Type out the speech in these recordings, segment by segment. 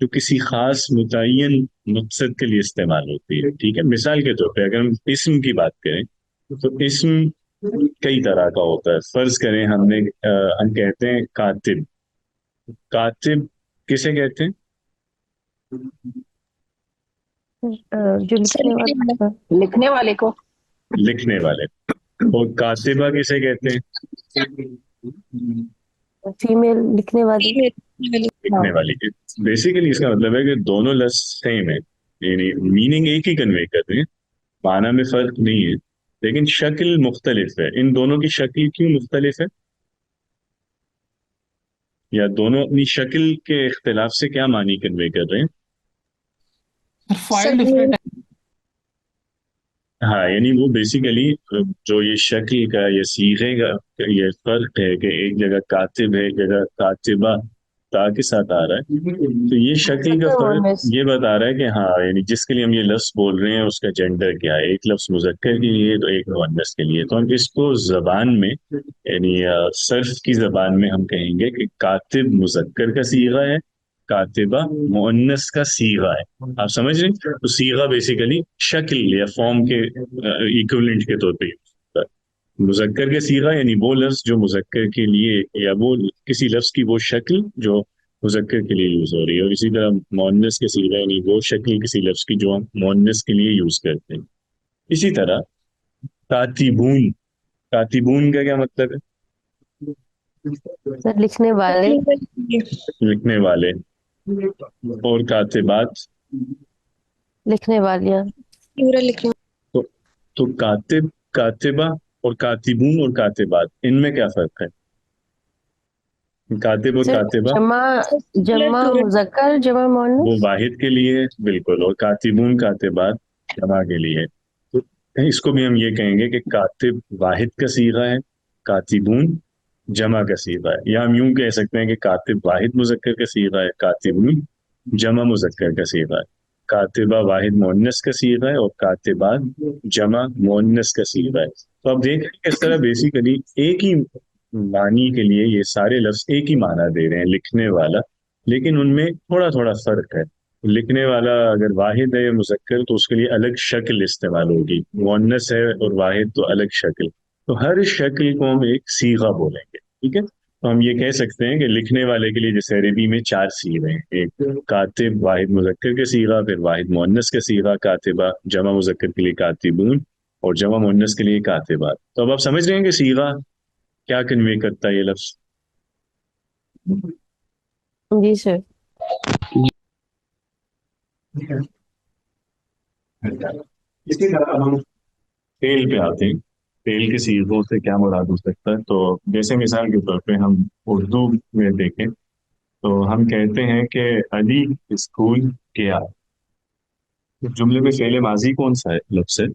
جو کسی خاص متعین مقصد کے لیے استعمال ہوتی ہے. ٹھیک ہے، مثال کے طور پہ اگر ہم اسم کی بات کریں تو اسم کئی طرح کا ہوتا ہے. فرض کریں ہم کہتے ہیں کاتب. کاتب کسے کہتے ہیں؟ جو لکھنے والا لکھنے والے کو. لکھنے والے. اور کاتبہ کسے کہتے ہیں؟ فیمیل لکھنے والی. لکھنے والی. بیسیکلی اس کا مطلب ہے کہ دونوں لفظ سیم ہے، یعنی میننگ ایک ہی کنوے کر رہے ہیں، معنی میں فرق نہیں ہے، لیکن شکل مختلف ہے. ان دونوں کی شکل کیوں مختلف ہے؟ یا دونوں اپنی شکل کے اختلاف سے کیا معنی کنوے کر رہے ہیں؟ فائل ڈفرینٹ ہے. ہاں، یعنی وہ بیسیکلی جو یہ شکل کا یہ صیغے کا یہ فرق ہے کہ ایک جگہ کاتب ہے، ایک جگہ کاتبہ تا کے ساتھ آ رہا ہے، تو یہ شکل کا فرق یہ بتا رہا ہے کہ ہاں یعنی جس کے لیے ہم یہ لفظ بول رہے ہیں اس کا جینڈر کیا ہے. ایک لفظ مذکر کے لیے تو ایک مؤنث کے لیے. تو ہم اس کو زبان میں یعنی صرف کی زبان میں ہم کہیں گے کہ کاتب مذکر کا صیغہ ہے، کاتبہ مؤنث کا صیغہ ہے. آپ سمجھ رہے ہیں؟ تو صیغہ بیسیکلی شکل یا فارم کے ایکویولنٹ کے طور پہ مذکر کا صیغہ یعنی وہ لفظ جو مذکر کے لیے یا وہ کسی لفظ کی وہ شکل جو مذکر کے لیے یوز ہو رہی ہے. اور اسی طرح مؤنث کے صیغہ یعنی وہ شکل کسی لفظ کی جو ہم مؤنث کے لیے یوز کرتے ہیں. اسی طرح کاتبون. کاتبون کا کیا مطلب ہے؟ سر لکھنے والے. لکھنے والے. اور کاتبات. لکھنے والیاں. تو کاتب، کاتبہ اور کاتبون اور کاتبات، ان میں کیا فرق ہے؟ کاتب اور کاتبہ جمع مذکر جمع وہ مؤنث. واحد کے لیے بالکل، اور کاتبون کاتبات جمع کے لیے. تو اس کو بھی ہم یہ کہیں گے کہ کاتب واحد کا صیغہ ہے، کاتبون جمع کا صیغہ ہے. یا ہم یوں کہہ سکتے ہیں کہ کاتب واحد مذکر کا صیغہ ہے، کاتبون جمع مذکر کا صیغہ ہے. کاتبہ واحد مؤنث کا صیغہ ہے اور کاتبات جمع مؤنث کا صیغہ ہے. تو آپ دیکھ رہے ہیں کس طرح بیسیکلی ایک ہی معنی کے لیے یہ سارے لفظ ایک ہی معنی دے رہے ہیں، لکھنے والا، لیکن ان میں تھوڑا تھوڑا فرق ہے. لکھنے والا اگر واحد ہے یا مذکر تو اس کے لیے الگ شکل استعمال ہوگی، مؤنث ہے اور واحد تو الگ شکل. تو ہر شکل کو ہم ایک صیغہ بولیں گے. ٹھیک ہے، تو ہم یہ کہہ سکتے ہیں کہ لکھنے والے کے لیے جیسے عربی میں 4 صیغے ہیں، ایک کاتب واحد مذکر کا صیغہ، پھر واحد مؤنث کا صیغہ کاتبہ، جمع مذکر کے لیے کاتبون اور جمع مؤنث کے لیے کاتبات. تو اب آپ سمجھ رہے ہیں کہ صیغہ کیا کنوے کرتا ہے یہ لفظ؟ جی سر. اسی طرح ہم فعل پہ آتے ہیں. فعل کے صیغوں سے کیا مراد ہو سکتا ہے؟ تو جیسے مثال کے طور پہ ہم اردو میں دیکھیں تو ہم کہتے ہیں کہ علی اسکول گیا. جملے میں فعل ماضی کون سا ہے لفظ ہے؟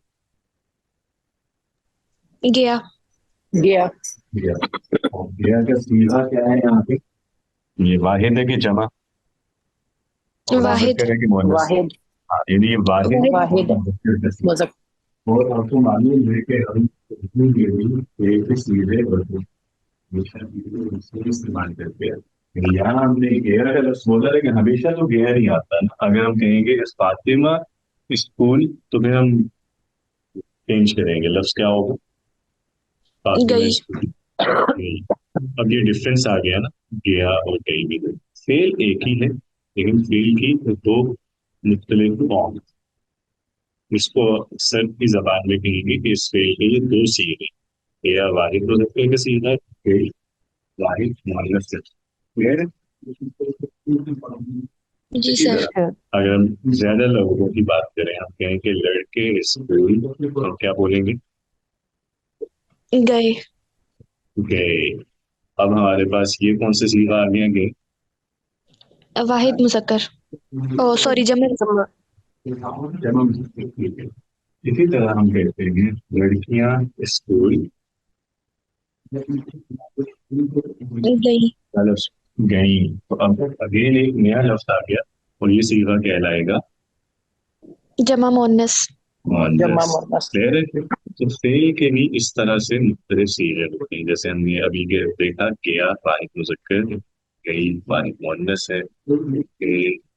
گیا. گیا. گیا. اور گیا کا صیغہ کیا ہے یہاں پہ؟ یہ واحد ہے کہ جمع؟ واحد. ہے کہ مؤنث؟ واحد. ہاں، یعنی یہ واحد مذکر. اور آپ کو معلوم ہے کہ ہم اردو میں بھی ایک ہی صیغے استعمال کرتے ہیں. یہاں ہم نے گیا کا لفظ بولا لیکن ہمیشہ تو گیا نہیں آتا نا. اگر ہم کہیں گے اس فاطمہ اسکول تو پھر ہم چینج کریں گے، لفظ کیا ہوگا؟ فاطمہ گئی. اسکول گئی. اب یہ ڈفرینس آ گیا نا، گیا اور گئی بھی. فعل ایک ہی ہے لیکن فعل کی 2 مختلف فارم. اس کو سر کی زبان میں کہیں گے کہ اس فعل کے یہ 2 صیغے، گیا واحد مذکر کا صیغہ ہے، فعل واحد مؤنث کا. جی سر. اگر ہم زیادہ لوگوں کی بات کریں، ہم کہیں کہ لڑکے اسکول تو کیا بولیں گے؟ گئے. گئے. اب ہمارے پاس یہ کون سے صیغہ آ گیا؟ گئے. واحد مذکر. او سوری جمع. جمع مذکر. اسی طرح ہم کہتے ہیں لڑکیاں اسکول گئی. لفظ گئیں. تو اب اگین ایک نیا لفظ آ گیا اور یہ صیغہ کہلائے گا جمع مؤنث. جمع مؤنث. تو فعل کے بھی اس طرح سے مختلف صیغے ہوتے ہیں. جیسے ہم نے ابھی دیکھا گیا واحد مذکر، گئی واحد مؤنث ہے،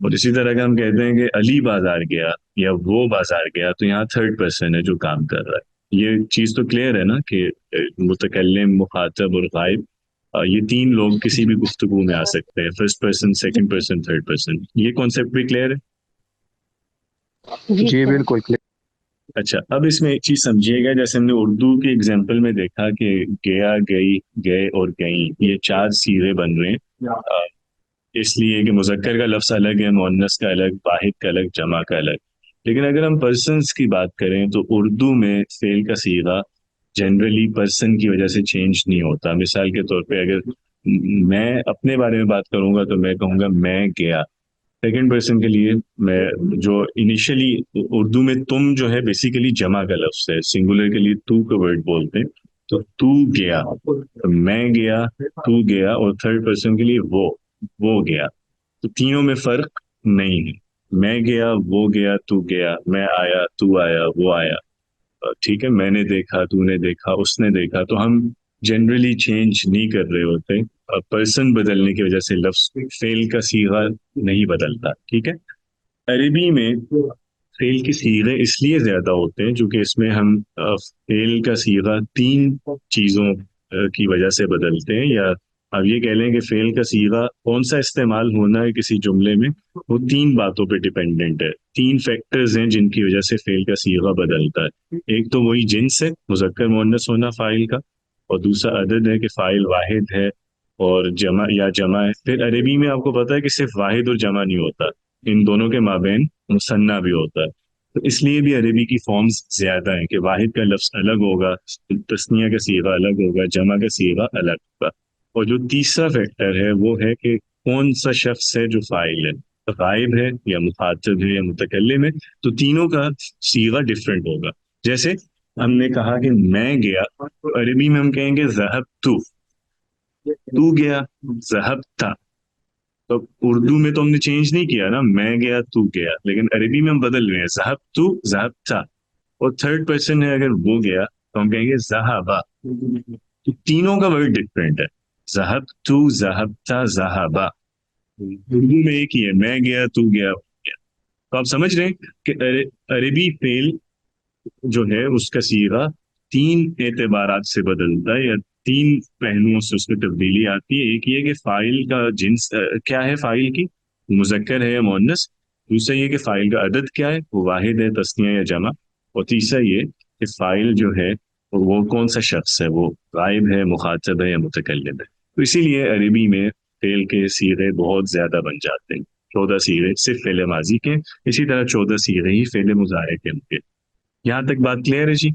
اور اسی طرح اگر ہم کہتے ہیں کہ علی بازار گیا یا وہ بازار گیا، تو یہاں تھرڈ پرسن ہے جو کام کر رہا ہے. یہ چیز تو کلیئر ہے نا کہ متکلم، مخاطب اور غائب، یہ تین لوگ کسی بھی گفتگو میں آ سکتے ہیں، first person, second person, third person. یہ کانسیپٹ بھی کلیئر ہے. جی جی سر. بالکل clear. اچھا، اب اس میں ایک چیز سمجھیے گا، جیسے ہم نے اردو کے اگزامپل میں دیکھا کہ گیا، گئی، گئے اور گئیں، یہ چار صیغے بن رہے ہیں. اس لیے کہ مذکر کا لفظ الگ ہے، مؤنث کا الگ، واحد کا الگ، جمع کا الگ. لیکن اگر ہم پرسنس کی بات کریں تو اردو میں فعل کا صیغہ جنرلی پرسن کی وجہ سے چینج نہیں ہوتا. مثال کے طور پہ اگر میں اپنے بارے میں بات کروں گا تو میں کہوں گا میں گیا. سیکنڈ پرسن کے لیے میں جو انیشلی اردو میں تم جو ہے بیسیکلی جمع کا لفظ ہے، سنگولر کے لیے تو کا ورڈ بولتے ہیں. تو گیا، میں گیا، تو گیا، اور تھرڈ پرسن کے لیے وہ گیا. تو تینوں میں فرق نہیں ہے. میں گیا، وہ گیا، تو گیا، میں آیا، تو آیا، وہ آیا. ٹھیک ہے، میں نے دیکھا، تو نے دیکھا، اس نے دیکھا. تو ہم جنرلی چینج نہیں کر رہے ہوتے. پرسن بدلنے کی وجہ سے لفظ فعل کا صیغہ نہیں بدلتا. ٹھیک ہے. عربی میں فعل کے صیغے اس لیے زیادہ ہوتے ہیں چونکہ اس میں ہم فعل کا صیغہ تین چیزوں کی وجہ سے بدلتے ہیں، یا آپ یہ کہہ لیں کہ فعل کا صیغہ کون سا استعمال ہونا ہے کسی جملے میں، وہ تین باتوں پہ ڈیپینڈنٹ ہے. تین فیکٹرز ہیں جن کی وجہ سے فعل کا صیغہ بدلتا ہے. ایک تو وہی جنس ہے، مذکر مؤنث ہونا فاعل کا، اور دوسرا عدد ہے کہ فاعل واحد ہے اور جمع ہے. پھر عربی میں آپ کو پتا ہے کہ صرف واحد اور جمع نہیں ہوتا، ان دونوں کے مابین مثنیٰ بھی ہوتا ہے. تو اس لیے بھی عربی کی فارمز زیادہ ہیں کہ واحد کا لفظ الگ ہوگا، تثنیہ کا صیغہ الگ ہوگا، جمع کا صیغہ الگ ہوگا. اور جو تیسرا فیکٹر ہے وہ ہے کہ کون سا شخص ہے جو فاعل ہے، غائب ہے یا مخاطب ہے یا متکلم ہے. تو تینوں کا صیغہ ڈفرینٹ ہوگا. جیسے ہم نے کہا کہ میں گیا، تو عربی میں ہم کہیں گے ذہبت، تو گیا، ذہبت. تو اردو میں تو ہم نے چینج نہیں کیا نا، میں گیا تو گیا، لیکن عربی میں ہم بدل رہے ہیں، ذہبت، ذہبت. اور تھرڈ پرسن ہے اگر وہ گیا تو ہم کہیں گے ذہبا. تو تینوں کا ورڈ ڈفرینٹ ہے، ذہبت، ذہبت، ذہبا. اردو میں ایک ہی ہے، میں گیا، تو گیا، وہ گیا. تو آپ سمجھ رہے ہیں کہ عربی فعل جو ہے اس کا صیغہ تین اعتبارات سے بدلتا ہے، یا تین پہلوؤں سے اس میں تبدیلی آتی ہے. ایک یہ کہ فاعل کا جنس کیا ہے، فاعل کی مذکر ہے یا مؤنث. دوسرا یہ کہ فاعل کا عدد کیا ہے، وہ واحد ہے، تثنیہ یا جمع. اور تیسرا یہ کہ فاعل جو ہے وہ کون سا شخص ہے، وہ غائب ہے، مخاطب ہے یا متکلم ہے. تو اسی لیے عربی میں فعل کے صیغے بہت زیادہ بن جاتے ہیں. 14 صیغے صرف فعل ماضی کے، اسی طرح 14 صیغے ہی فعل مضارع کے ہوں گے. یہاں تک بات کلیئر ہے جی؟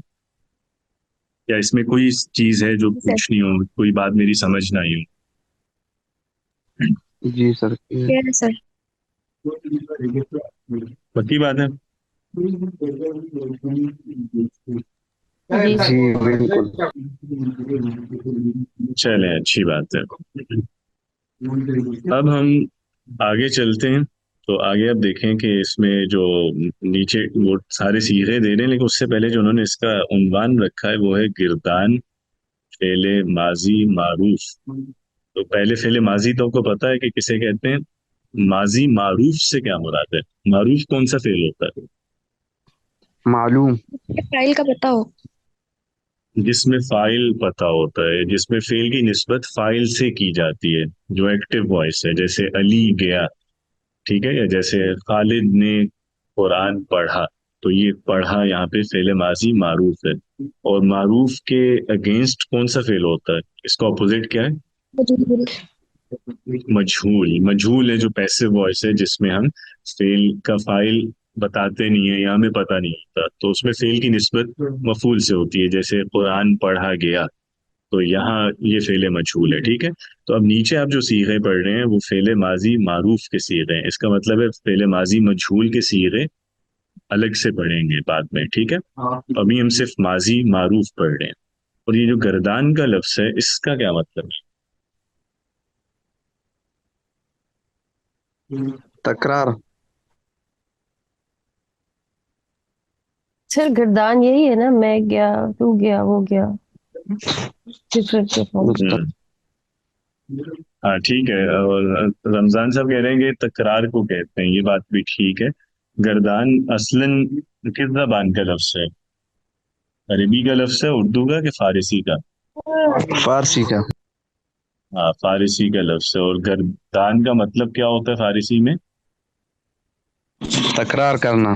یا اس میں کوئی چیز ہے جو سر. پوچھنی ہو، کوئی بات میری سمجھ نہ آئی ہو؟ جی سر Clear ہے سر. پکی بات ہے. جی جی بالکل. چلیں، اچھی بات ہے. اب ہم آگے چلتے ہیں. تو آگے اب دیکھیں کہ اس میں جو نیچے وہ سارے صیغے دے رہے ہیں، لیکن اس سے پہلے جو انہوں نے اس کا عنوان رکھا ہے وہ ہے گردان فعل ماضی معروف. تو پہلے فعل ماضی تو آپ کو پتا ہے کہ کسے کہتے ہیں. ماضی معروف سے کیا مراد ہے؟ معروف کون سا فعل ہوتا ہے؟ معلوم. فائل کا پتہ ہو. جس میں فاعل پتہ ہوتا ہے، جس میں فعل کی نسبت فاعل سے کی جاتی ہے، جو ایکٹیو وائس ہے. جیسے علی گیا، ٹھیک ہے، یا جیسے خالد نے قرآن پڑھا. تو یہ پڑھا یہاں پہ فعل ماضی معروف ہے. اور معروف کے اگینسٹ کون سا فعل ہوتا ہے، اس کا اپوزٹ کیا ہے؟ مجھول. مجھول. مجھول ہے جو پیسو وائس ہے، جس میں ہم فعل کا فاعل بتاتے نہیں ہیں یا ہمیں پتہ نہیں ہوتا. تو اس میں فعل کی نسبت مفعول سے ہوتی ہے، جیسے قرآن پڑھا گیا. تو یہاں یہ فعل مجھول ہے. ٹھیک ہے. تو اب نیچے آپ جو صیغے پڑھ رہے ہیں وہ فعل ماضی معروف کے صیغے ہیں. اس کا مطلب ہے فعل ماضی مجھول کے صیغے الگ سے پڑھیں گے بعد میں. ٹھیک ہے. ابھی ہم صرف ماضی معروف پڑھ رہے ہیں. اور یہ جو گردان کا لفظ ہے اس کا کیا مطلب ہے؟ تکرار. سر گردان یہی ہے نا، میں گیا، تو گیا، وہ گیا. Different form. مستق- ہاں ٹھیک ہے، اور رمضان صاحب کہہ رہے ہیں کہ تکرار کو کہتے ہیں، یہ بات بھی ٹھیک ہے۔ گردان اصلاً کس زبان کا لفظ ہے؟ عربی کا لفظ ہے، اردو کا کہ فارسی کا؟ فارسی کا۔ ہاں فارسی کا لفظ ہے، اور گردان کا مطلب کیا ہوتا ہے فارسی میں؟ تکرار کرنا۔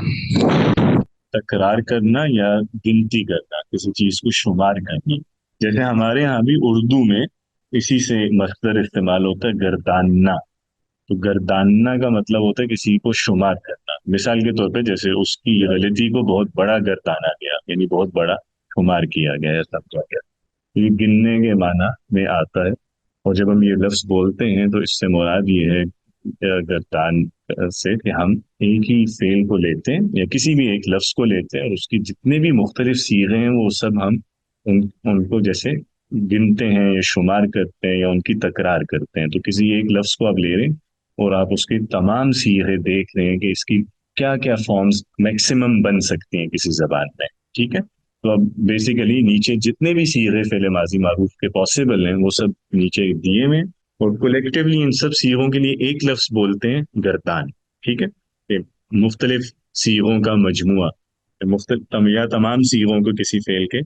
تکرار کرنا یا گنتی کرنا، کسی چیز کو شمار کرنا۔ جیسے ہمارے ہاں بھی اردو میں اسی سے مصدر استعمال ہوتا ہے، گرداننا۔ تو گرداننا کا مطلب ہوتا ہے کسی کو شمار کرنا۔ مثال کے طور پہ جیسے اس کی غلطی کو بہت بڑا گردانا گیا، یعنی بہت بڑا شمار کیا گیا ہے، سمجھا گیا۔ یہ گننے کے معنی میں آتا ہے، اور جب ہم یہ لفظ بولتے ہیں تو اس سے مراد یہ ہے گردان سے کہ ہم ایک ہی فعل کو لیتے ہیں یا کسی بھی ایک لفظ کو لیتے ہیں، اور اس کی جتنے بھی مختلف صیغے ہیں وہ سب ہم ان کو جیسے گنتے ہیں یا شمار کرتے ہیں یا ان کی تکرار کرتے ہیں۔ تو کسی ایک لفظ کو آپ لے رہے ہیں اور آپ اس کی تمام صیغے دیکھ رہے ہیں کہ اس کی کیا کیا فارمز میکسیمم بن سکتی ہیں کسی زبان میں، ٹھیک ہے؟ تو اب بیسیکلی نیچے جتنے بھی صیغے فعل ماضی معروف کے پاسبل ہیں وہ سب نیچے دیے ہوئے ہیں، اور کولیکٹیولی ان سب صیغوں کے لیے ایک لفظ بولتے ہیں گردان، ٹھیک ہے؟ یہ مختلف صیغوں کا مجموعہ، مختلف یا تمام صیغوں کو کسی فعل کے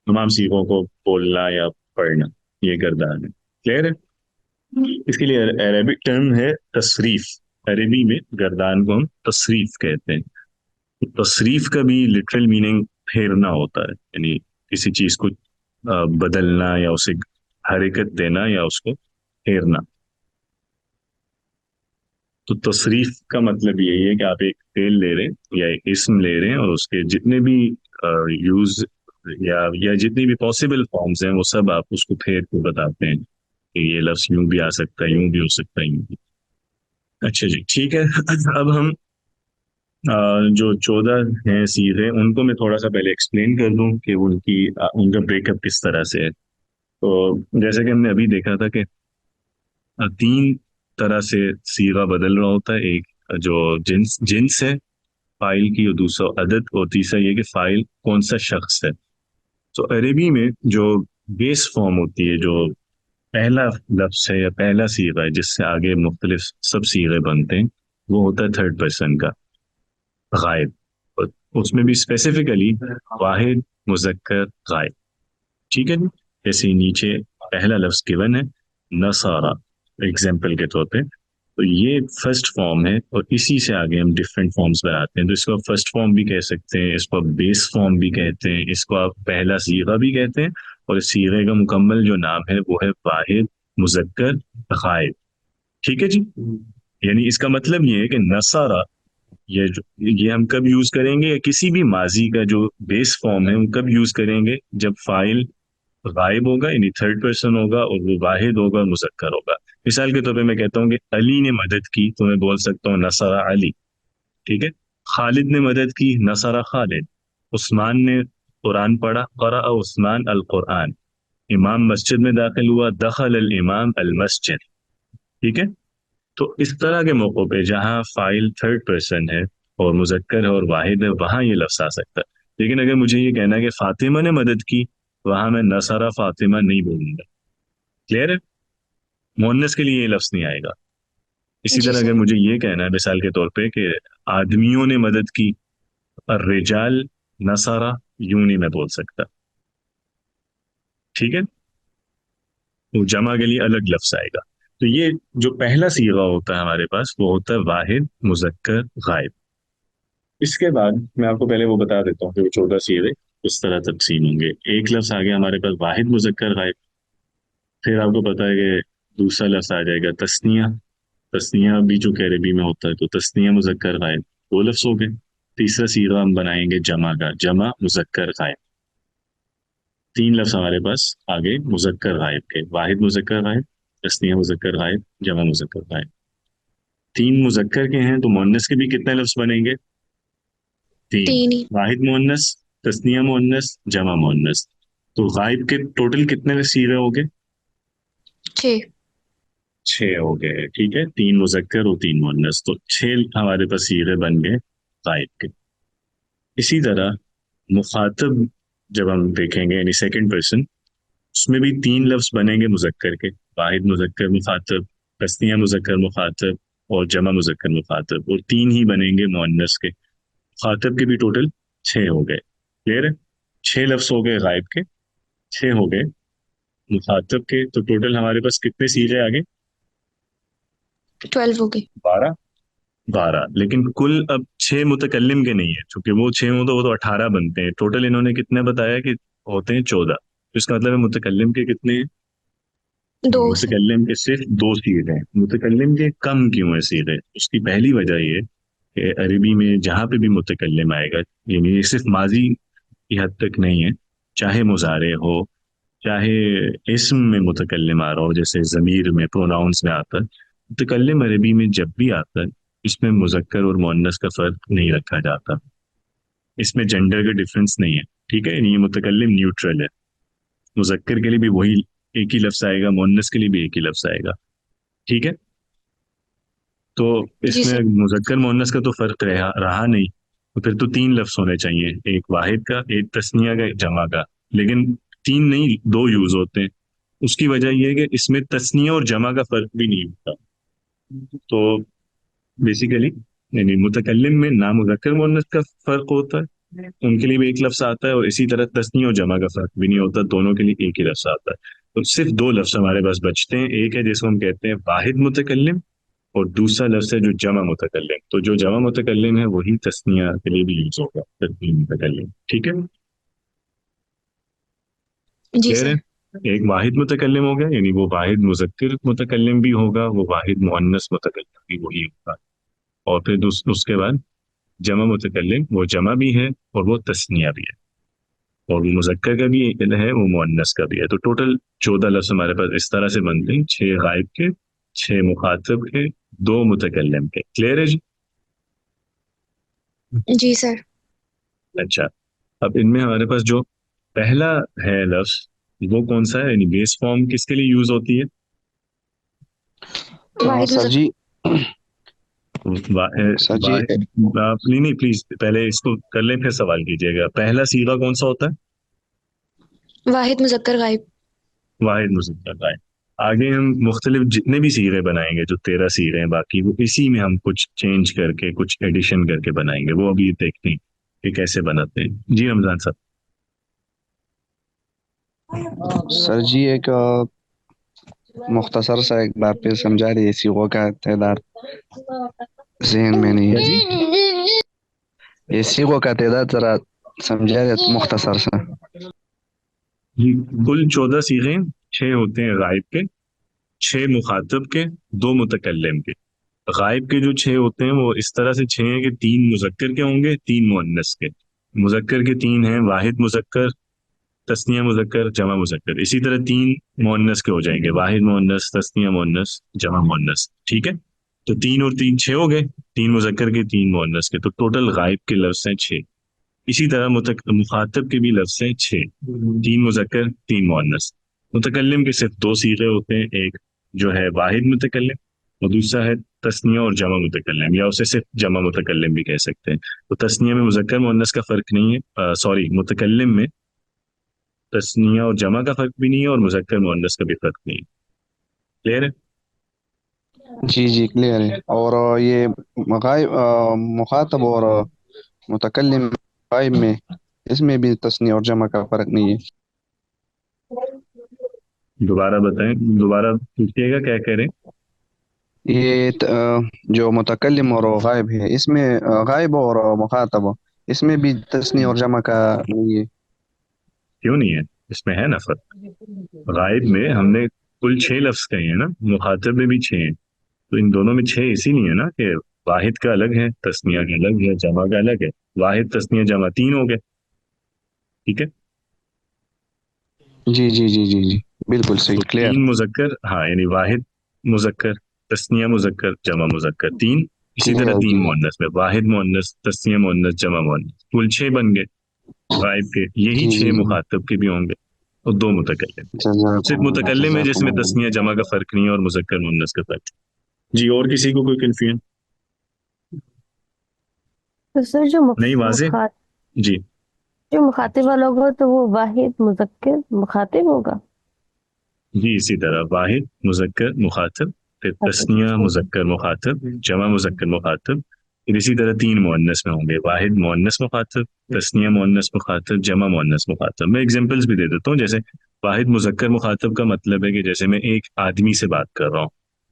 تمام صیغوں کو بولنا یا پڑھنا، یہ گردان ہے۔ کلیئر ہے؟ اس کے لیے عربک ٹرم ہے تصریف۔ عربی میں گردان کو ہم تصریف کہتے ہیں۔ تصریف کا بھی لٹرل میننگ پھیرنا ہوتا ہے، یعنی کسی چیز کو بدلنا یا اسے حرکت دینا یا اس کو پھیرنا۔ تو تصریف کا مطلب یہی ہے کہ آپ ایک فعل لے رہے ہیں یا ایک اسم لے رہے ہیں، اور اس کے جتنے بھی یوز یا جتنی بھی پاسبل فارمز ہیں وہ سب آپ اس کو پھیر کے بتاتے ہیں کہ یہ لفظ یوں بھی آ سکتا ہے، یوں بھی ہو سکتا ہے، یوں بھی۔ اچھا جی ٹھیک ہے، اب ہم جو 14 ہیں صیغے ان کو میں تھوڑا سا پہلے ایکسپلین کر دوں کہ ان کا بریک اپ کس طرح سے ہے۔ تو جیسے کہ ہم نے ابھی دیکھا تھا کہ تین طرح سے صیغہ بدل رہا ہوتا ہے، ایک جو جنس ہے فائل کی، اور دوسرا عدد، اور تیسرا یہ کہ فائل کون سا شخص ہے۔ تو عربی میں جو بیس فارم ہوتی ہے، جو پہلا لفظ ہے یا پہلا صیغہ ہے جس سے آگے مختلف سب صیغے بنتے ہیں، وہ ہوتا ہے تھرڈ پرسن کا، غائب۔ اور اس میں بھی اسپیسیفکلی واحد، مذکر، غائب، ٹھیک ہے جی؟ جیسے نیچے پہلا لفظ گیون ہے نصارہ، ایگزامپل کے طور پہ، تو یہ فرسٹ فارم ہے، اور اسی سے آگے ہم ڈفرینٹ فارمز بناتے ہیں۔ تو اس کو آپ فرسٹ فارم بھی کہہ سکتے ہیں، اس کو آپ بیس فارم بھی کہتے ہیں، اس کو آپ پہلا صیغہ بھی کہتے ہیں، اور اس صیغے کا مکمل جو نام ہے وہ ہے واحد، مذکر، غائب، ٹھیک ہے جی؟ یعنی اس کا مطلب یہ ہے کہ نصارہ یہ ہم کب یوز کریں گے، یا کسی بھی ماضی کا جو بیس فارم ہے ہم کب یوز کریں گے؟ جب فاعل غائب ہوگا، یعنی تھرڈ پرسن ہوگا، اور وہ واحد ہوگا اور مذکر ہوگا۔ مثال کے طور پہ میں کہتا ہوں کہ علی نے مدد کی، تو میں بول سکتا ہوں نصر علی، ٹھیک ہے؟ خالد نے مدد کی، نصر خالد۔ عثمان نے قرآن پڑھا، قرأ عثمان القرآن۔ امام مسجد میں داخل ہوا، دخل الامام المسجد، ٹھیک ہے؟ تو اس طرح کے موقع پہ جہاں فاعل تھرڈ پرسن ہے اور مذکر ہے اور واحد ہے، وہاں یہ لفظ آ سکتا ہے۔ لیکن اگر مجھے یہ کہنا ہے کہ فاطمہ نے مدد کی، وہاں میں نصر فاطمہ نہیں بولوں گا، کلیئر ہے؟ مؤنث کے لیے یہ لفظ نہیں آئے گا۔ اسی جی طرح اگر سر۔ مجھے یہ کہنا ہے مثال کے طور پہ کہ آدمیوں نے مدد کی، الرجال نصارہ، یوں نہیں میں بول سکتا، ٹھیک ہے؟ تو جمع کے لیے الگ لفظ آئے گا۔ تو یہ جو پہلا صیغہ ہوتا ہے ہمارے پاس وہ ہوتا ہے واحد، مذکر، غائب۔ اس کے بعد میں آپ کو پہلے وہ بتا دیتا ہوں کہ وہ 14 صیغے اس طرح تقسیم ہوں گے۔ ایک لفظ آ گیا ہمارے پاس واحد، مذکر، غائب۔ پھر آپ کو پتا ہے کہ دوسرا لفظ آ جائے گا تثنیہ۔ تثنیہ بھی جو کہ عربی میں ہوتا ہے، تو تثنیہ، مذکر، غائب، دو لفظ ہو گئے۔ تیسرا صیغہ ہم بنائیں گے جمع کا، جمع، مذکر، غائب۔ تین لفظ ہمارے پاس آگے مذکر غائب کے، واحد، مذکر، غائب، تثنیہ، مذکر، غائب، جمع، مذکر، غائب۔ تین مذکر کے ہیں تو مؤنث کے بھی کتنے لفظ بنیں گے؟ تین، تین ہی۔ واحد مؤنث، تثنیہ مؤنث، جمع مؤنث۔ تو غائب کے ٹوٹل کتنے صیغے ہو گئے؟ 6۔ 6 ہو گئے، ٹھیک ہے؟ تین مذکر اور تین مؤنث، تو 6 ہمارے پاس صیغے بن گئے غائب کے۔ اسی طرح مخاطب جب ہم دیکھیں گے، یعنی سیکنڈ پرسن، اس میں بھی تین لفظ بنیں گے مذکر کے، واحد مذکر مخاطب، تثنیہ مذکر مخاطب اور جمع مذکر مخاطب، اور تین ہی بنیں گے مؤنث کے۔ مخاطب کے بھی ٹوٹل چھ ہو گئے، کلیئر ہے؟ چھ لفظ ہو گئے غائب کے، چھ ہو گئے مخاطب کے، تو ٹوٹل ہمارے پاس کتنے صیغے آگے؟ 12 ہو گئے. 12، 12، لیکن کل اب چھ متکلم کے نہیں ہے، چونکہ وہ چھ ہوں تو وہ تو 18 بنتے ہیں، ٹوٹل انہوں نے کتنے بتایا کہ ہوتے ہیں 14، تو اس کا مطلب ہے متکلم کے کتنے ہیں؟ 2 سے. متکلم کے صرف دو صیغے ہیں۔ متکلم کے کم کیوں ہے صیغے؟ اس کی پہلی وجہ یہ کہ عربی میں جہاں پہ بھی متکلم آئے گا، یعنی یہ صرف ماضی کی حد تک نہیں ہے، چاہے مضارع ہو، چاہے اسم میں متکلم آ رہا ہو، جیسے ضمیر میں، پروناؤنس میں آتا ہے، متکلم عربی میں جب بھی آتا ہے اس میں مذکر اور مؤنث کا فرق نہیں رکھا جاتا، اس میں جینڈر کا ڈفرنس نہیں ہے، ٹھیک ہے؟ یعنی یہ متکلم نیوٹرل ہے، مذکر کے لیے بھی وہی ایک ہی لفظ آئے گا، مؤنث کے لیے بھی ایک ہی لفظ آئے گا، ٹھیک ہے؟ تو اس جی میں سر. مذکر مؤنث کا تو فرق رہا نہیں، تو پھر تو تین لفظ ہونے چاہیے، ایک واحد کا، ایک تثنیہ کا، ایک جمع کا، لیکن تین نہیں، دو یوز ہوتے ہیں۔ اس کی وجہ یہ ہے کہ اس میں تثنیہ اور جمع کا فرق بھی نہیں ہوتا، تو بیسیکلی یعنی متکلم میں نہ مذکر مؤنث کا فرق ہوتا ہے، ان کے لیے بھی ایک لفظ آتا ہے، اور اسی طرح تثنیہ اور جمع کا فرق بھی نہیں ہوتا، دونوں کے لیے ایک ہی لفظ آتا ہے۔ تو صرف دو لفظ ہمارے پاس بچتے ہیں، ایک ہے جس کو ہم کہتے ہیں واحد متکلم، اور دوسرا لفظ ہے جو جمع متکلم، تو جو جمع متکلم ہے وہی تثنیہ کے لیے بھی یوز ہوگا، تثنیہ متکلم، ٹھیک ہے؟ جی کہہ رہے سر. ہیں ایک واحد متکلم ہو گیا، یعنی وہ واحد مذکر متکلم بھی ہوگا، وہ واحد مؤنث متکلم بھی وہی ہوگا، اور پھر اس کے بعد جمع متکلم، وہ جمع بھی ہے اور وہ تثنیہ بھی ہے، اور وہ مذکر کا بھی ہے، وہ مؤنث کا بھی ہے، تو ٹوٹل 14 لفظ ہمارے پاس اس طرح سے بنتے ہیں، 6 غائب کے، 6 مخاطب کے، 2 متکلم کے، کلیئر ہے جی؟ جی سر. اچھا، اب ان میں ہمارے پاس جو پہلا ہے لفظ وہ کون سا ہے، یعنی بیس فارم کس کے لیے یوز ہوتی ہے؟ واحد سر مذکر. جی سر جی نہیں نہیں، پلیز پہلے اس کو کر لیں پھر سوال کیجیے گا۔ پہلا صیغہ کون سا ہوتا ہے؟ واحد مذکر غائب. واحد مذکر غائب۔ آگے ہم مختلف جتنے بھی صیغے بنائیں گے، جو 13 صیغے ہیں باقی، وہ اسی میں ہم کچھ چینج کر کے، کچھ ایڈیشن کر کے بنائیں گے، وہ ابھی دیکھتے ہیں کہ کیسے بناتے ہیں۔ جی رمضان صاحب۔ سر جی ایک مختصر سا ایک بار پھر سمجھا دیے، صیغوں کا تعداد ذہن میں نہیں کیا جی؟ ہے، یہ صیغوں کا تعداد ذرا سمجھا دے مختصر سا۔ جی، کل 14 صیغے، 6 ہوتے ہیں غائب کے، 6 مخاطب کے، 2 متکلم کے۔ غائب کے جو 6 ہوتے ہیں وہ اس طرح سے 6 ہیں کہ 3 مذکر کے ہوں گے، 3 مؤنث کے۔ مذکر کے 3 ہیں، واحد مذکر، تثنیہ مذکر، جمع مذکر، اسی طرح 3 مؤنث کے ہو جائیں گے، واحد مؤنث، تثنیہ مؤنث، جمع مؤنث، ٹھیک ہے؟ تو 3 اور 3 6 ہو گئے، 3 مذکر کے، 3 مؤنث کے، تو ٹوٹل غائب کے لفظ ہیں 6۔ اسی طرح مخاطب کے بھی لفظ ہیں 6، 3 مذکر، 3 مؤنث۔ متکلم کے صرف 2 صیغے ہوتے ہیں، ایک جو ہے واحد متکلم، اور دوسرا ہے تثنیہ اور جمع متکلم، یا اسے صرف جمع متکلم بھی کہہ سکتے ہیں۔ تو تثنیہ میں مذکر مؤنث کا فرق نہیں ہے، سوری، متکلم میں تثنیہ اور جمع کا فرق بھی نہیں ہے، اور مذکر مؤنث کا بھی فرق نہیں ہے، کلیئر ہے؟ جی جی کلیئر ہے۔ اور یہ غائب مخاطب اور متکلم غائب میں، اس میں بھی تثنیہ اور جمع کا فرق نہیں ہے؟ دوبارہ بتائیں، دوبارہ پوچھیے گا کیا کہہ رہے ہیں؟ یہ جو متکلم اور غائب ہے، اس میں غائب اور مخاطب، اس میں بھی تثنیہ اور جمع کا نہیں ہے؟ کیوں نہیں ہے؟ اس میں ہے نا فرق۔ غائب میں ہم نے کل 6 لفظ کہے ہیں نا، مخاطب میں بھی 6 ہیں، تو ان دونوں میں 6 اسی لیے ہے نا کہ واحد کا الگ ہے، تثنیہ کا الگ ہے، جمع کا الگ ہے، واحد تثنیہ جمع 3 ہو گئے، ٹھیک ہے؟ جی جی جی جی جی بالکل تو صحیح، کلیئر۔ 3 مذکر، ہاں، یعنی واحد مذکر، تثنیہ مذکر، جمع مذکر 3، اسی طرح کلیئر 3 مؤنث میں واحد مؤنث، تثنیہ مؤنث، جمع مؤنث، کل 6 بن گئے غائب کے، یہی جی 6 جی جی، مخاطب کے بھی ہوں گے، اور 2 متکلم۔ صرف جزاکم اللہ، متکلم ہے جس جزاکم میں اللہ۔ تثنیہ جمع کا فرق نہیں ہے، اور مذکر مؤنث کا فرق۔ جی، اور کسی کو کوئی کنفیوژن؟ تو سر نہیں، واضح؟ جی، جو مخاطب والا ہوگا تو وہ واحد مذکر مخاطب ہوگا۔ جی اسی طرح واحد مذکر مخاطب، پھر تثنیہ مذکر مخاطب، جمع مذکر مخاطب، پھر اسی طرح تین مؤنث میں ہوں گے، واحد مؤنث مخاطب، تثنیہ مؤنث مخاطب، جمع مؤنث مخاطب۔ میں اگزامپلس بھی دے دیتا ہوں، جیسے واحد مذکر مخاطب کا مطلب ہے کہ جیسے میں ایک آدمی سے بات کر رہا ہوں،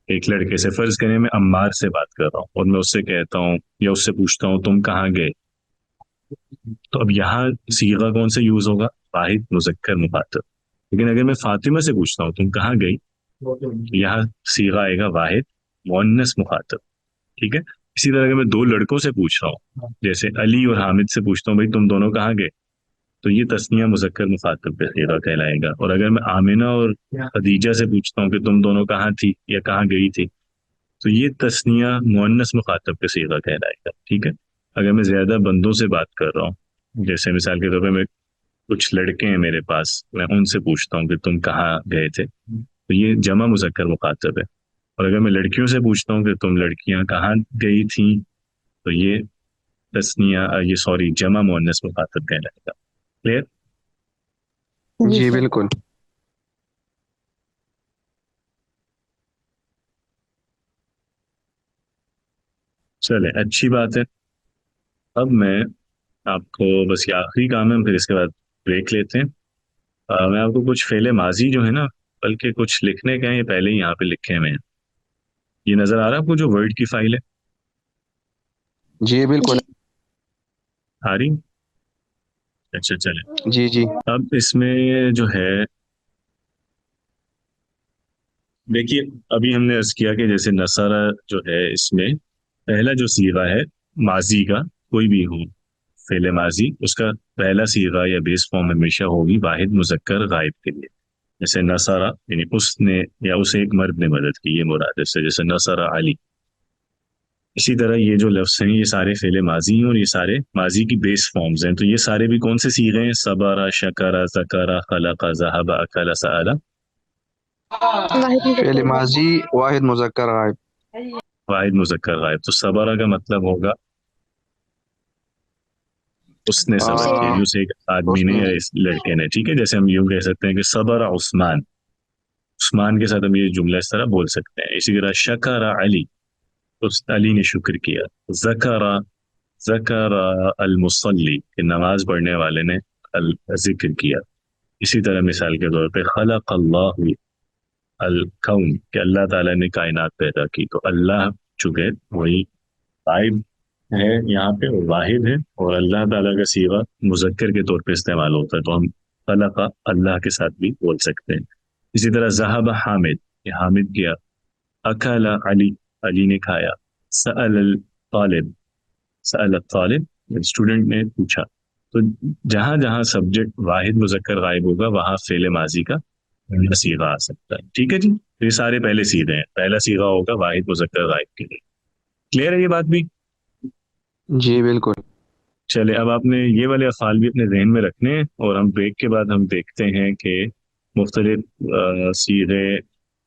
ایک لڑکے سے، فرض کریں میں عمار سے بات کر رہا ہوں اور میں اس سے کہتا ہوں یا اس سے پوچھتا ہوں تم کہاں گئے، تو اب یہاں صیغہ کون سے یوز ہوگا؟ واحد مذکر مخاطب۔ لیکن اگر میں فاطمہ سے پوچھتا ہوں تم کہاں گئی، یہاں صیغہ آئے گا واحد مؤنث مخاطب، ٹھیک ہے۔ اسی طرح اگر میں دو لڑکوں سے پوچھ رہا ہوں، جیسے علی اور حامد سے پوچھتا ہوں بھائی تم دونوں کہاں گئے، تو یہ تثنیہ مذکر مخاطب پہ صیغہ کہلائے گا۔ اور اگر میں آمنہ اور خدیجہ سے پوچھتا ہوں کہ تم دونوں کہاں تھی یا کہاں گئی تھی، تو یہ تثنیہ مؤنث مخاطب پہ صیغہ کہلائے گا، ٹھیک ہے۔ اگر میں زیادہ بندوں سے بات کر رہا ہوں، جیسے مثال کے طور پہ میں کچھ لڑکے ہیں میرے پاس، میں ان سے پوچھتا ہوں کہ تم کہاں گئے تھے، تو یہ جمع مذکر مخاطب ہے۔ اور اگر میں لڑکیوں سے پوچھتا ہوں کہ تم لڑکیاں کہاں گئی تھیں، تو یہ تثنیہ یہ سوری جمع مؤنث مخاطب کہلائے گا۔ کلیئر؟ جی جی سر۔ بالکل۔ چلے اچھی بات ہے۔ اب میں آپ کو بس یہ آخری کام ہے، پھر اس کے بعد بریک لیتے ہیں۔ میں آپ کو کچھ فعل ماضی جو ہے نا، بلکہ کچھ لکھنے کا ہے، یہ پہلے ہی یہاں پہ لکھے ہوئے ہیں۔ یہ نظر آ رہا ہے آپ کو جو ورڈ کی فائل ہے؟ جی بالکل۔ جی آ رہی؟ اچھا چلے، جی جی اب اس میں جو ہے دیکھیے، ابھی ہم نے عرض کیا کہ جیسے نصارہ جو ہے، اس میں پہلا جو صیغہ ہے ماضی کا، کوئی بھی ہو فعل ماضی، اس کا پہلا صیغہ یا بیس فارم ہمیشہ ہوگی واحد مذکر غائب کے لیے۔ جیسے نصارہ یعنی اس نے یا اس ایک مرد نے مدد کی، یہ مراد ہے، جیسے نصارہ علی۔ اسی طرح یہ جو لفظ ہیں یہ سارے فعل ماضی ہیں اور یہ سارے ماضی کی بیس فارمز ہیں، تو یہ سارے بھی کون سے صیغے ہیں؟ صبر، شکر، ذکر، خلق، ذہب، اکل، سأل۔ واحد فعل مذکر غائب۔ ماضی واحد مذکر غائب۔ واحد مذکر غائب، تو صبر کا مطلب ہوگا اس نے صبر اسے کیا، آ، یعنی اس ایک آدمی اس نے نے یا اس لڑکے نے، ٹھیک ہے۔ جیسے ہم یوں کہہ سکتے ہیں کہ صبر عثمان، عثمان کے ساتھ ہم یہ جملہ اس طرح بول سکتے ہیں۔ اسی طرح شکر علی، اس علی نے شکر کیا۔ ذکر، ذکر المصلی، کہ نماز پڑھنے والے نے ذکر کیا۔ اسی طرح مثال کے طور پہ خلق اللہ الکون، کہ اللہ تعالیٰ نے کائنات پیدا کی، تو اللہ چونکہ وہی غائب ہے یہاں پہ اور واحد ہے، اور اللہ تعالیٰ کا صیغہ مذکر کے طور پہ استعمال ہوتا ہے، تو ہم خلق اللہ کے ساتھ بھی بول سکتے ہیں۔ اسی طرح ذہب حامد، کہ حامد گیا۔ اکل علی، علی نے کھایا۔ سأل الطالب، سأل الطالب، اسٹوڈنٹ نے پوچھا۔ تو جہاں جہاں سبجیکٹ واحد مذکر غائب ہوگا وہاں فعل ماضی کا صیغہ آ سکتا ہے، ٹھیک ہے جی۔ یہ سارے پہلے صیغے ہیں، پہلا صیغہ ہوگا واحد مذکر غائب کے لیے۔ کلیئر ہے یہ بات بھی؟ جی بالکل۔ چلے اب آپ نے یہ والے افعال بھی اپنے ذہن میں رکھنے ہیں، اور ہم بریک کے بعد ہم دیکھتے ہیں کہ مختلف صیغے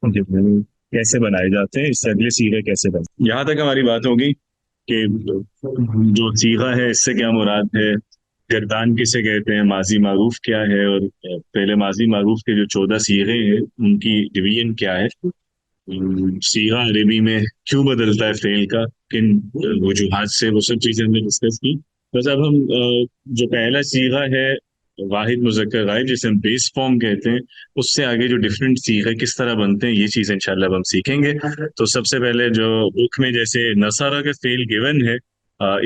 جو ہیں کیسے بنائے جاتے ہیں، اس سے اگلے صیغے کیسے بنتے ہیں۔ یہاں تک ہماری بات ہوگی کہ جو صیغہ ہے اس سے کیا مراد ہے، گردان کسے کہتے ہیں، ماضی معروف کیا ہے، اور پہلے ماضی معروف کے جو 14 صیغے ہیں ان کی ڈویژن کیا ہے، صیغہ عربی میں کیوں بدلتا ہے فعل کا، کن وجوہات سے، وہ سب چیزیں ہم نے ڈسکس کی۔ بس اب ہم جو پہلا صیغہ ہے واحد مذکر غائب، جسے ہم بیس فارم کہتے ہیں، اس سے آگے جو ڈفرینٹ صیغے کس طرح بنتے ہیں یہ چیزیں انشاءاللہ اب ہم سیکھیں گے۔ تو سب سے پہلے جو بک میں جیسے نصارہ کا فعل گیون ہے،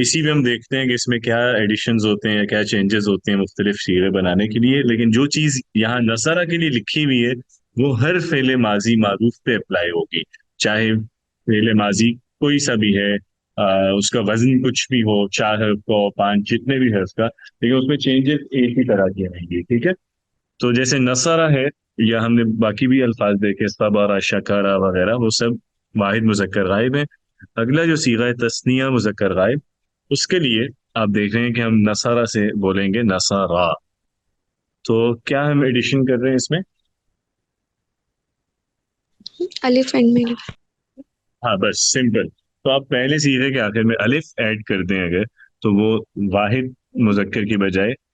اسی میں ہم دیکھتے ہیں کہ اس میں کیا ایڈیشنز ہوتے ہیں، کیا چینجز ہوتے ہیں مختلف صیغے بنانے کے لیے، لیکن جو چیز یہاں نصارہ کے لیے لکھی ہوئی ہے وہ ہر فعل ماضی معروف پہ اپلائی ہوگی، چاہے فعل ماضی کوئی سا بھی ہے، اس کا وزن کچھ بھی ہو، 4 حرف کا، 5، جتنے بھی حرف کا، لیکن اس میں چینجز ایک ہی طرح کی آئیں گی، ٹھیک ہے۔ تو جیسے نصارہ ہے، یا ہم نے باقی بھی الفاظ دیکھے صبر، شکارہ وغیرہ، وہ سب واحد مذکر غائب ہیں۔ اگلا جو صیغہ ہے تثنیہ مذکر غائب، اس کے لیے آپ دیکھ رہے ہیں کہ ہم نصارہ سے بولیں گے نصارہ۔ تو کیا ہم ایڈیشن کر رہے ہیں اس میں؟ الف اینڈ میں۔ ہاں بس سمپل۔ تو آپ پہلے صیغے کے آخر میں الف ایڈ کر دیں اگر، تو وہ واحد مذکر کی بجائے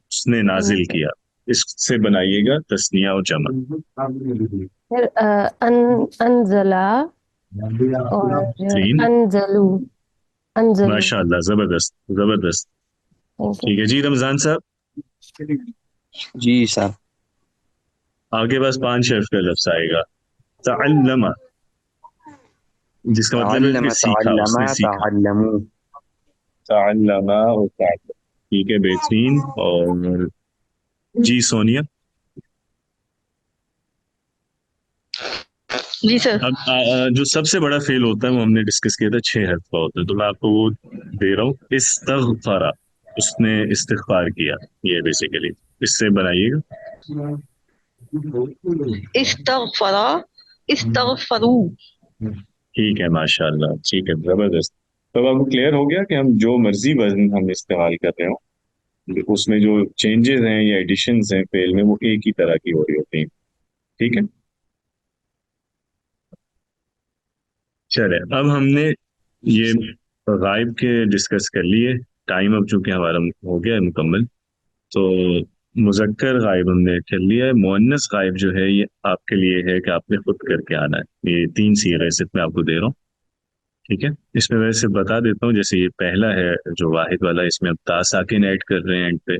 اس نے نازل کیا، اس سے بنائیے گا تثنیہ اور جمع. پھر انزلا اور تین. انزلو. انزلو. ماشاء اللہ، زبردست زبردست. Thank you. ٹھیک ہے جی رمضان صاحب، جی سر. آپ کے پاس 5 حرف کا لفظ آئے گا. تعلم، جس کا مطلب ہے کہ سیکھا، اس نے سیکھا. تعلموا. تعلم اور تعلم. ٹھیک ہے، بہترین. اور جی سونیا. جی سر. اب جو سب سے بڑا فیل ہوتا ہے وہ ہم نے ڈسکس کیا تھا 6 حرف کا ہوتا ہے، تو میں آپ کو وہ دے رہا ہوں. استغفر، اس نے استغفار کیا. یہ بیسیکلی اس سے بنائیے گا. استغفر، استغفروا. ٹھیک ہے ماشاء اللہ، ٹھیک ہے زبردست. تو اب کلیئر ہو گیا کہ ہم جو مرضی وزن ہم استعمال کر رہے ہوں، اس میں جو چینجز ہیں یا ایڈیشنز ہیں فعل میں، وہ ایک ہی طرح کی ہو رہی ہوتی ہیں. ٹھیک ہے، چلے اب ہم نے یہ غائب کے ڈسکس کر لیے. ٹائم اب چونکہ ہمارا ہو گیا ہے مکمل، تو مذکر غائب ہم نے کر لیا ہے. مؤنث غائب جو ہے یہ آپ کے لیے ہے کہ آپ نے خود کر کے آنا ہے. یہ 3 صیغے صرف میں آپ کو دے رہا ہوں. ٹھیک ہے، اس میں ویسے بتا دیتا ہوں، جیسے یہ پہلا ہے جو واحد والا، اس میں اب تا ساکن ایڈ کر رہے ہیں اینڈ پہ.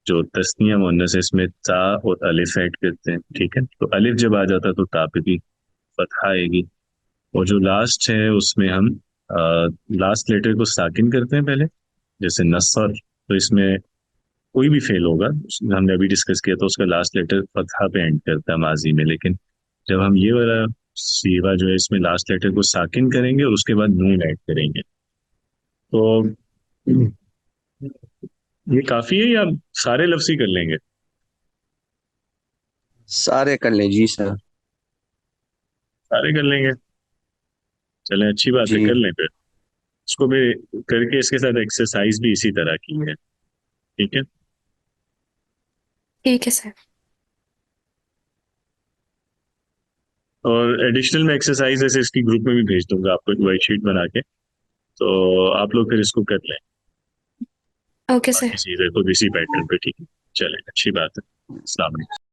جو تثنیہ مؤنث ہے اس میں تا اور الف ایڈ کرتے ہیں. ٹھیک ہے، تو الف جب آ جاتا تو تا پہ بھی فتحہ آئے گی. اور جو لاسٹ ہے اس میں ہم لاسٹ لیٹر کو ساکن کرتے ہیں پہلے، جیسے نصر. تو اس میں کوئی بھی فعل ہوگا، ہم نے ابھی ڈسکس کیا، تو اس کا لاسٹ لیٹر فتحہ پہ اینڈ کرتا ہے ماضی میں. لیکن جب ہم یہ والا صیغہ جو ہے اس میں لاسٹ لیٹر کو ساکن کریں گے اور اس کے بعد نون ایڈ کریں گے. تو یہ کافی ہے یا سارے لفظ ہی کر لیں گے؟ سارے کر لیں جی سر. سارے کر لیں گے، چلیں اچھی بات ہے، جی. کر لیں پھر. اس کو بھی کر کے اس کے ساتھ ایکسرسائز بھی اسی طرح کی ہے. ٹھیک ہے، ٹھیک ہے سر. اور ایڈیشنل میں ایکسرسائز ایسے اس کی گروپ میں بھی بھیج دوں گا آپ کو ایک ورک شیٹ بنا کے، تو آپ لوگ پھر اس کو کر لیں اوکے سر. باقی چیزیں تو اسی پیٹرن پہ. ٹھیک ہے، چلیں اچھی بات ہے. السلام علیکم.